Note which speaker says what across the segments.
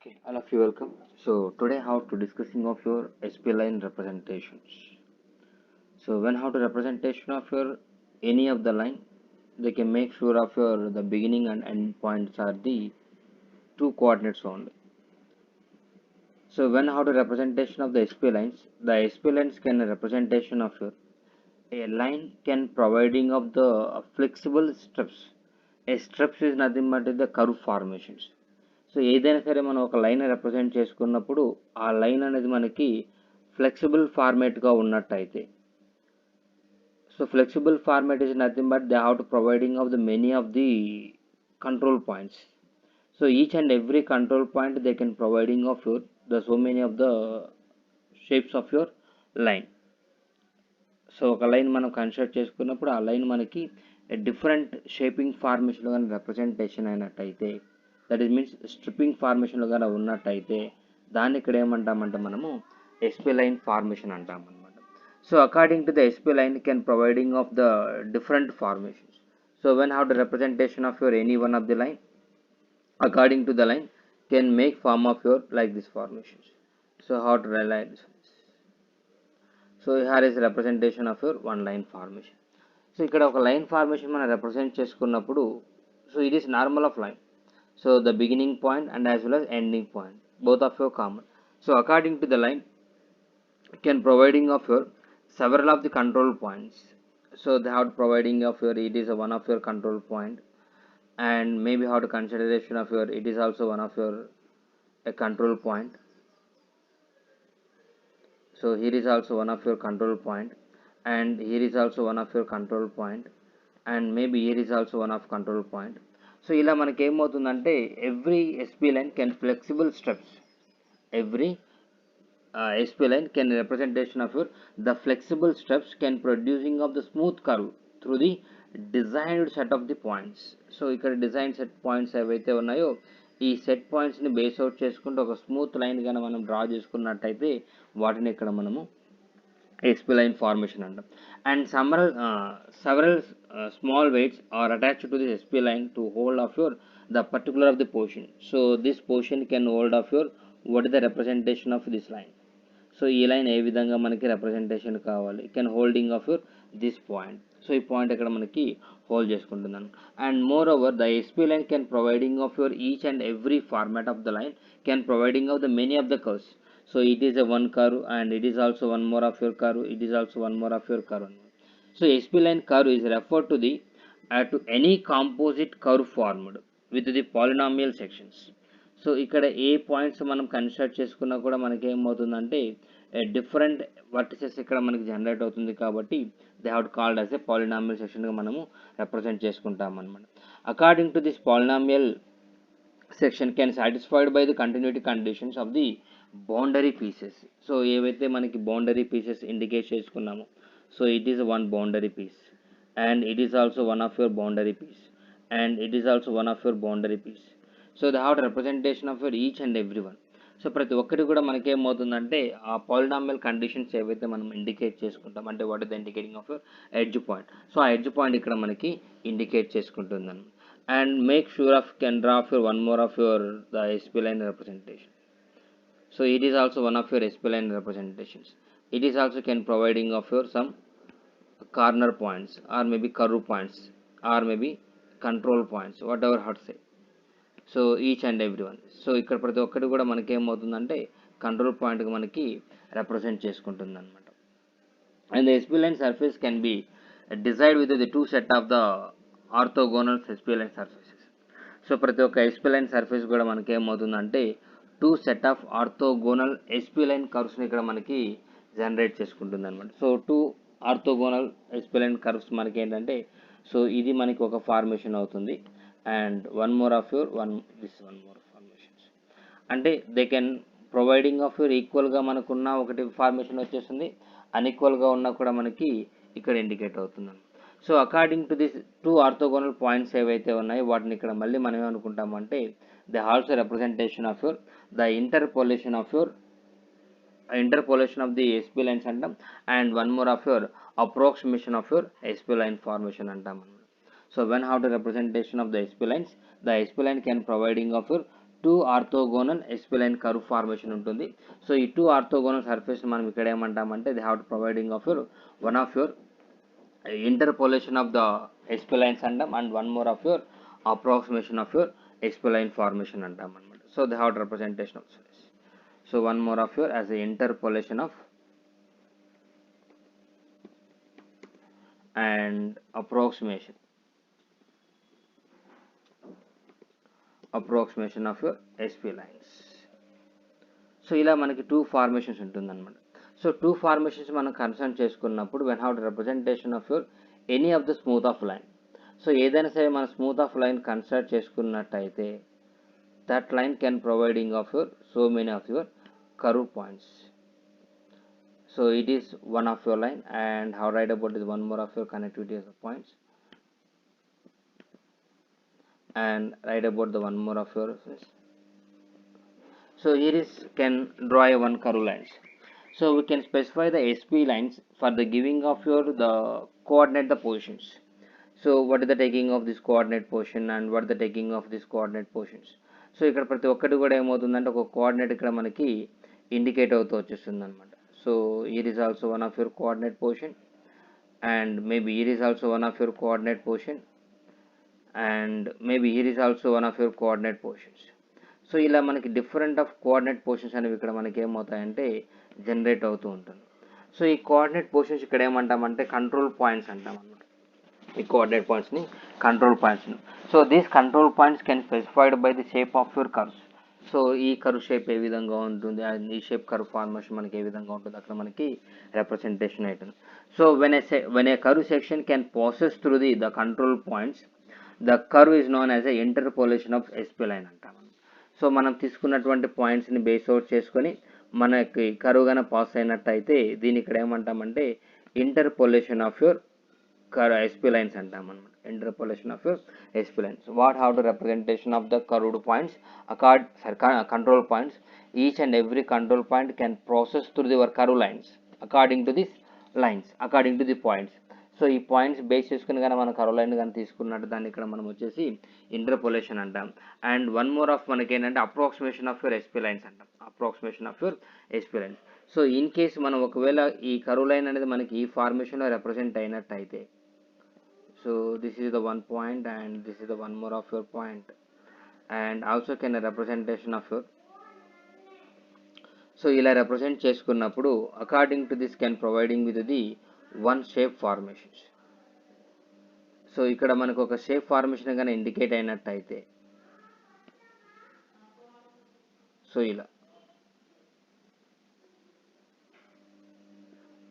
Speaker 1: Okay, all of you welcome. So today how to discussing of your spline representations. So when how to representation of your any of the line, they can make sure of your the beginning and end points are the two coordinates only. So when how to representation of the the splines can representation of your a line can providing of the flexible strips. A strips is nothing but the curve formations. So ఏదైనా సరే మనం ఒక line represent చేసుకున్నప్పుడు ఆ line అనేది మనకి flexible ఫార్మేట్గా ఉన్నట్టయితే so flexible format is nothing but they have to providing of the many of the control points. So each and every control point they can providing of your the so many of the shapes of your line. So ఒక line మనం construct చేసుకున్నప్పుడు ఆ line మనకి different shaping ఫార్మేషన్లో కానీ representation అయినట్టయితే that is means stripping ఫార్మేషన్లో కానీ ఉన్నట్టయితే దాన్ని ఇక్కడ ఏమంటామంటే మనము ఎస్పీ లైన్ ఫార్మేషన్ అంటాం అనమాట. So according to the SP line can providing of the different formations. So when have the representation of your any one of the line according to the line can make form of your like this formations. So how to realize this? So here is representation of your one line formation. So ఇక్కడ ఒక line formation మనం represent చేసుకున్నప్పుడు so it is normal off line. So the beginning point and as well as ending point both of your common. So according to the line can providing of your several of the control points. So they have providing of your it is a one of your control point, and maybe how to consideration of your it is also one of your a control point. So here is also one of your control point, and here is also one of your control point, and maybe here is also one of control point. So ఇలా మనకి ఏమవుతుందంటే every SP line can flexible steps every SP line can representation of your the flexible steps can producing of the smooth curve through the designed set of the points. So ఇక్కడ design set points ఏవైతే ఉన్నాయో ఈ set పాయింట్స్ని base out చేసుకుంటూ ఒక smooth line కానీ మనం draw చేసుకున్నట్టయితే వాటిని ఇక్కడ మనము ఎస్పీ లైన్ ఫార్మేషన్ అంటాం. And several small weights are attached to this SP line to hold of your the particular of the portion. So this portion can hold of your what is the representation of this line. So ఈ line ఏ విధంగా మనకి representation కావాలి can holding of your this point. So ఈ point ఇక్కడ మనకి hold చేసుకుంటున్నాను. And more over the SP line can providing of your each and every format of the line can providing of the many of the curves. So it is a one curve and it is also one more of your curve, it is also one more of your curve. So SP line curve is refer to the to any composite curve formed with the polynomial sections. So ఇక్కడ ఏ points మనం construct చేసుకున్నా కూడా మనకి ఏమవుతుందంటే different vertices ఇక్కడ మనకి generate అవుతుంది కాబట్టి they have called as a polynomial సెక్షన్గా మనము రిప్రజెంట్ చేసుకుంటాం అనమాట. According to this polynomial section can satisfied by the continuity conditions of the boundary pieces. So ఏవైతే మనకి బౌండరీ పీసెస్ ఇండికేట్ చేసుకున్నామో so it is one boundary piece and it is also one of your boundary piece and it is also one of your boundary piece. So they have representation of your each and every one. So ప్రతి ఒక్కటి కూడా మనకేమవుతుందంటే ఆ polynomial conditions ఏవైతే మనం indicate చేసుకుంటాం అంటే what is the indicating of your edge point. So ఆ edge point ఇక్కడ మనకి ఇండికేట్ చేసుకుంటుందన్నమాట. And make sure of can draw of your one more of your the SP line representation. So it is also one of your SP line representations. It is also can providing of your some corner points or maybe curve points or maybe control points whatever what say. So each and every one. So ఇక్కడ ప్రతి ఒక్కటి కూడా మనకి ఏమవుతుందంటే control పాయింట్గా మనకి represent చేసుకుంటుంది అనమాట. And the SP line surface can be decided with the two set of the orthogonal SP line surfaces. So ప్రతి ఒక్క ఎస్పీ లైన్ సర్ఫేస్ కూడా మనకి ఏమవుతుందంటే two set of orthogonal SP line కర్వ్స్ని ఇక్కడ మనకి జనరేట్ చేసుకుంటుంది అనమాట. So two orthogonal SP line curves మనకి ఏంటంటే సో ఇది మనకి ఒక ఫార్మేషన్ అవుతుంది and one more of your one more formations అంటే they can providing of your ఈక్వల్గా మనకున్న ఒకటి ఫార్మేషన్ వచ్చేస్తుంది, అన్ఈక్వల్గా ఉన్నా కూడా మనకి ఇక్కడ ఇండికేట్ అవుతుంది. So according to this two orthogonal points ఏవైతే ఉన్నాయో వాటిని ఇక్కడ మళ్ళీ మనం ఏమనుకుంటామంటే they also representation of your the interpolation of the SP lines అంటాం and one more of your approximation of your SP line formation అంటాం. So when how to representation of the SP lines, the SP line can providing of your two orthogonal spline curve formation ఉంటుంది. So ఈ two orthogonal surface మనం ఇక్కడ ఏమంటామంటే they have providing of your one of your interpolation of the splines అంటాం, and one more of your approximation of your spline formation అంటాం అనమాట. So they have representation of this. So one more of your as a interpolation of and approximation of your SP lines. So ఇలా మనకి two formations ఉంటుందన్నమాట. So two formations మనం concern చేసుకున్నప్పుడు when have representation of your any of the smooth of line. So ఏదైనా సరే మనం smooth of line consider చేసుకున్నట్టయితే that line can providing of your so many of your curve points. So it is one of your line, and how write about is one more of your connectivity of the points, and write about the one more of your. So here is can draw a one curve lines. So we can specify the SP lines for the giving of your the coordinate the positions. So what is the taking of this coordinate position and what is the taking of this coordinate positions. So ఇక్కడ ప్రతి ఒక్కటి కూడా ఏమవుతుందంటే ఒక coordinate ఇక్కడ మనకి indicate అవుతూ వచ్చేస్తుంది అనమాట. So here is also one of your coordinate position, and maybe here is also one of your coordinate position, and maybe here is also one of your coordinate positions. So ఇలా మనకి different of coordinate positions అనేవి ఇక్కడ మనకి ఏమవుతాయంటే generate అవుతూ ఉంటుంది. So ఈ coordinate positions ఇక్కడ ఏమంటామంటే కంట్రోల్ పాయింట్స్ అంటాం అనమాట. ఈ కోఆర్డినేట్ పాయింట్స్ని control points. So these control points can specified by the shape of your curves. So ఈ కర్వ్ షేప్ ఏ విధంగా ఉంటుంది, ఈ షేప్ కర్వ్ ఫార్మేషన్ మనకి ఏ విధంగా ఉంటుంది అక్కడ మనకి రిప్రజెంటేషన్ అవుతుంది. So when a curve section can process through the control points, the curve is known as a interpolation of spline అంటాం. సో మనం తీసుకున్నటువంటి పాయింట్స్ని బేస్ అవుట్ చేసుకొని మనకి కర్వ్ గాన పాస్ అయినట్టయితే దీన్ని ఇక్కడ ఏమంటామంటే interpolation of your SP lines అంటాం అనమాట. interpolation of your SP lines. What have the representation of the curved points, control points. Each and every control point can process through your curve lines according to these lines, according to the points. So ఈ points base చేసుకుని కానీ మన curve line కానీ తీసుకున్నట్టు దాన్ని ఇక్కడ మనం వచ్చేసి ఇంటర్పోలేషన్ అంటాం. అండ్ వన్ మోర్ ఆఫ్ మనకి ఏంటంటే approximation of your SP lines అంటాం, approximation of your SP lines. So in case మనం ఒకవేళ ఈ కర్వ్ లైన్ అనేది మనకి ఈ ఫార్మేషన్లో రిప్రజెంట్ అయినట్టయితే, so this is the one point and this is the one more of your point, and also can a representation of your. So ఇలా represent చేసుకున్నప్పుడు according to this can providing with the one shape formations. So ఇక్కడ మనకు ఒక shape formation కానీ indicate అయినట్టయితే, so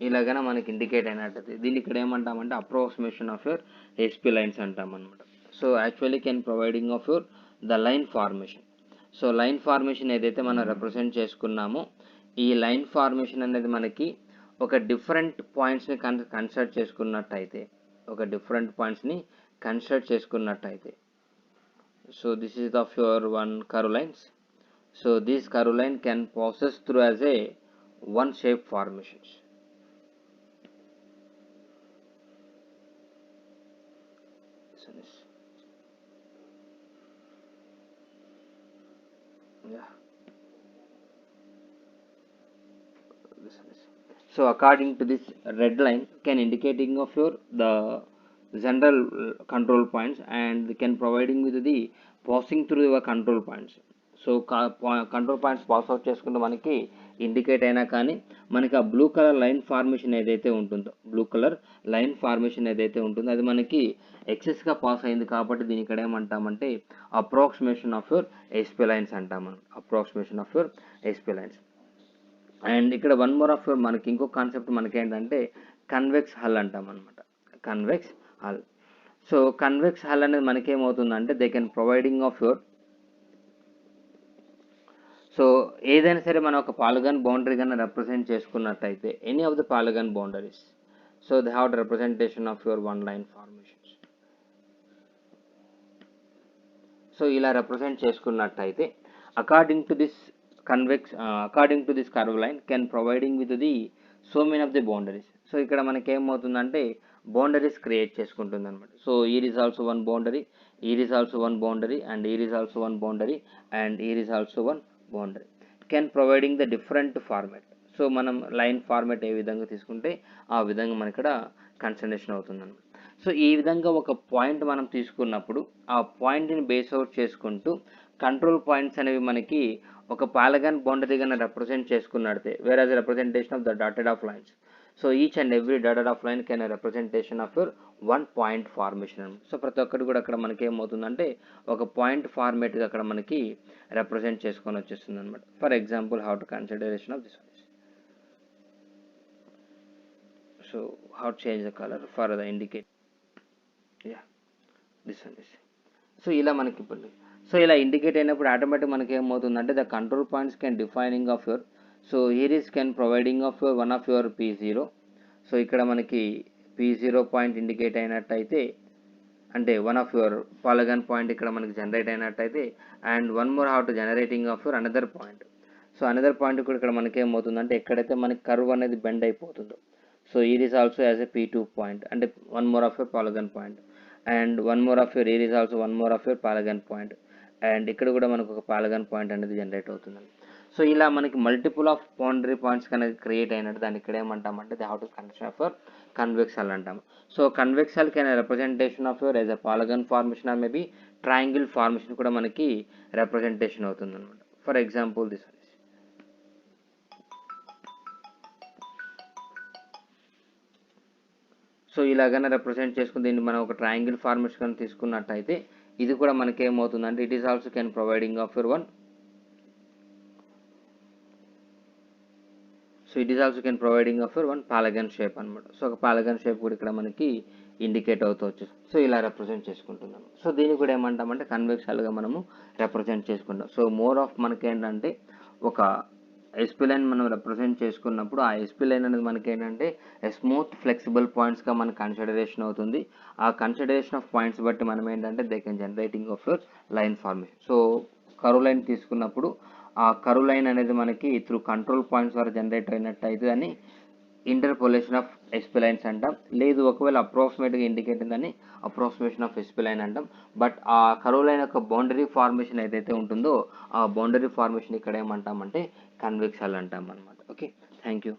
Speaker 1: ఇలాగన మనకి indicate అయినట్టయితే దీన్ని ఇక్కడ ఏమంటామంటే approximation of your SP lines అంటాం అనమాట. So actually can providing of your the line formation. So line formation ఏదైతే మనం రిప్రజెంట్ చేసుకున్నామో ఈ లైన్ ఫార్మేషన్ అనేది మనకి ఒక డిఫరెంట్ పాయింట్స్ని కన్సిడర్ చేసుకున్నట్టయితే, so this is of your one curve lines. So this curve line can process through as a one shape formations. So according to this red line can indicating of your the general control points and can providing with the passing through your control points. So control points pass out చేసుకుంటే మనకి indicate అయినా కానీ మనకి ఆ blue colour line formation ఏదైతే ఉంటుందో అది మనకి ఎక్సెస్గా పాస్ అయింది కాబట్టి దీని ఇక్కడ ఏమంటామంటే approximation of your SP lines అంటాం మనం, approximation of your SP lines. And ఇక్కడ వన్ మోర్ ఆఫ్ యువర్ మనకి ఇంకో కాన్సెప్ట్ మనకి ఏంటంటే కన్వెక్స్ హల్ అంటాం అనమాట, convex hull. So convex hull అనేది మనకేమవుతుందంటే they can providing of your. So ఏదైనా సరే మనం ఒక పాలిగాన్ బౌండరీ కన్నా రిప్రజెంట్ చేసుకున్నట్టయితే any of the polygon boundaries, so they have representation of your one line formations. So ఇలా రిప్రజెంట్ చేసుకున్నట్టయితే according to this curve line can providing with the so many of the boundaries. So ఇక్కడ మనకి ఏమవుతుందంటే boundaries create చేసుకుంటుంది అనమాట. So here is also one boundary, here is also one boundary, and here is also one boundary, and here is also one boundary. Can providing the different format. So మనం line format ఏ విధంగా తీసుకుంటే ఆ విధంగా మనకి ఇక్కడ consideration అవుతుంది అనమాట. So ఈ విధంగా ఒక పాయింట్ మనం తీసుకున్నప్పుడు ఆ పాయింట్ని బేస్ అవుట్ చేసుకుంటూ కంట్రోల్ పాయింట్స్ అనేవి మనకి ఒక పాలగాన్ బౌండరీ గా రిప్రజెంట్ చేసుకున్నట్టే, whereas representation of the dotted of lines. So each and every dotted of line can representation of your one point formation అనమాట. సో ప్రతి ఒక్కటి కూడా అక్కడ మనకి ఏమవుతుందంటే ఒక పాయింట్ ఫార్మేట్గా అక్కడ మనకి రిప్రజెంట్ చేసుకొని వచ్చేస్తుంది అనమాట. For example how to consideration of this one. So how to change the colour for the indicate, yeah this one. So ఇలా మనకి ఇప్పుడు సో ఇలా ఇండికేట్ అయినప్పుడు ఆటోమేటిక్ మనకి ఏమవుతుందంటే the control points can defining of your, so here is can providing of your one of your P0. So ఇక్కడ మనకి P0 point indicate అయినట్టయితే అంటే వన్ ఆఫ్ యువర్ పాలగాన్ పాయింట్ ఇక్కడ మనకి జనరేట్ అయినట్టయితే, and one more how to generating of your another point. So another point కూడా ఇక్కడ మనకి ఏమవుతుందంటే ఎక్కడైతే మనకి కర్వ్ అనేది బెండ్ అయిపోతుందో, so here is also as a P2 point అంటే one more of your polygon point, and one more of your here is also one more of your polygon point, and ఇక్కడ కూడా మనకు ఒక polygon point అనేది generate అవుతుంది. So ఇలా మనకి multiple of boundary points కనుక క్రియేట్ అయినట్టు దాన్ని ఇక్కడ ఏమంటామంటే the how to construct of your convex hull అంటాము. So convex hull can representation of your as a polygon formation or maybe triangle formation కూడా మనకి రిప్రజెంటేషన్ అవుతుంది అనమాట. For example this. సో ఇలాగైనా రిప్రజెంట్ చేసుకుని దీన్ని మనం ఒక ట్రయాంగిల్ ఫార్మేషన్ తీసుకున్నట్టయితే ఇది కూడా మనకి ఏమవుతుందంటే it is also can providing of your one, so it is also can providing of your one polygon shape అనమాట. సో ఒక పాలగాన్ షేప్ కూడా ఇక్కడ మనకి ఇండికేట్ అవుతూ వచ్చేసి సో ఇలా రిప్రజెంట్ చేసుకుంటున్నాము. సో దీన్ని కూడా ఏమంటామంటే కన్వెక్సల్గా మనము రిప్రజెంట్ చేసుకుంటాం. సో మోర్ ఆఫ్ మనకి ఏంటంటే ఒక ఎస్పీ లైన్ మనం రిప్రజెంట్ చేసుకున్నప్పుడు ఆ ఎస్పీ లైన్ అనేది మనకి ఏంటంటే స్మూత్ ఫ్లెక్సిబుల్ పాయింట్స్గా మనకి కన్సిడరేషన్ అవుతుంది. ఆ కన్సిడరేషన్ ఆఫ్ పాయింట్స్ బట్టి మనం ఏంటంటే they can generating of your line formation. So curve line తీసుకున్నప్పుడు ఆ కర్వ్ లైన్ అనేది మనకి త్రూ కంట్రోల్ పాయింట్స్ ద్వారా జనరేట్ అయినట్టయితే దాన్ని ఇంటర్పోలేషన్ ఆఫ్ ఎస్పీ లైన్స్ అంటాం. లేదు ఒకవేళ అప్రాక్సిమేట్గా ఇండికేట్ అయిందని అప్రాక్సిమేషన్ ఆఫ్ ఎస్పీ లైన్ అంటాం. బట్ ఆ కర్వ్ లైన్ యొక్క బౌండరీ ఫార్మేషన్ ఏదైతే ఉంటుందో ఆ బౌండరీ ఫార్మేషన్ ఇక్కడ ఏమంటామంటే కన్వెక్సల్ అంటాం అనమాట. Okay, thank you.